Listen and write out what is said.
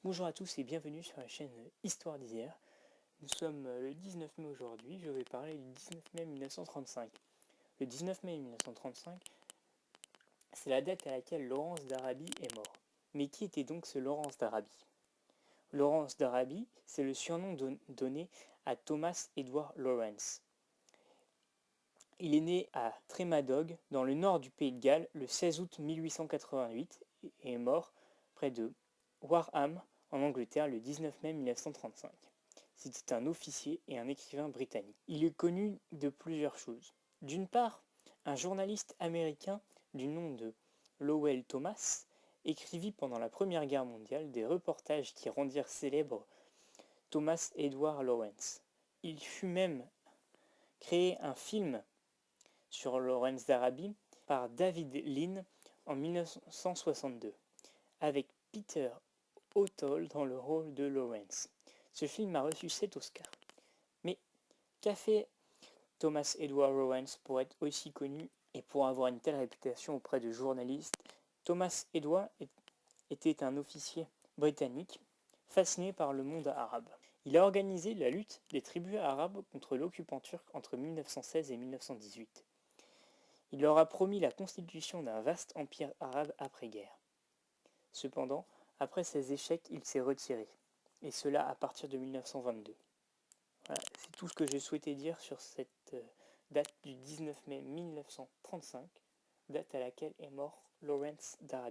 Bonjour à tous et bienvenue sur la chaîne Histoire d'hier. Nous sommes le 19 mai aujourd'hui, je vais parler du 19 mai 1935. Le 19 mai 1935, c'est la date à laquelle Lawrence d'Arabie est mort. Mais qui était donc ce Lawrence d'Arabie? Lawrence d'Arabie, c'est le surnom donné à Thomas Edward Lawrence. Il est né à Tremadog, dans le nord du pays de Galles, le 16 août 1888 et est mort près de Warham, en Angleterre, le 19 mai 1935. C'était un officier et un écrivain britannique. Il est connu de plusieurs choses. D'une part, un journaliste américain du nom de Lowell Thomas écrivit pendant la Première Guerre mondiale des reportages qui rendirent célèbre Thomas Edward Lawrence. Il fut même créé un film sur Lawrence d'Arabie par David Lean en 1962, avec Peter O'Toole dans le rôle de Lawrence. Ce film a reçu 7 Oscars. Mais qu'a fait Thomas Edward Lawrence pour être aussi connu et pour avoir une telle réputation auprès de journalistes? Thomas Edward était un officier britannique fasciné par le monde arabe. Il a organisé la lutte des tribus arabes contre l'occupant turc entre 1916 et 1918. Il leur a promis la constitution d'un vaste empire arabe après-guerre. Cependant, après ces échecs, il s'est retiré, et cela à partir de 1922. Voilà, c'est tout ce que j'ai souhaité dire sur cette date du 19 mai 1935, date à laquelle est mort Lawrence d'Arabie.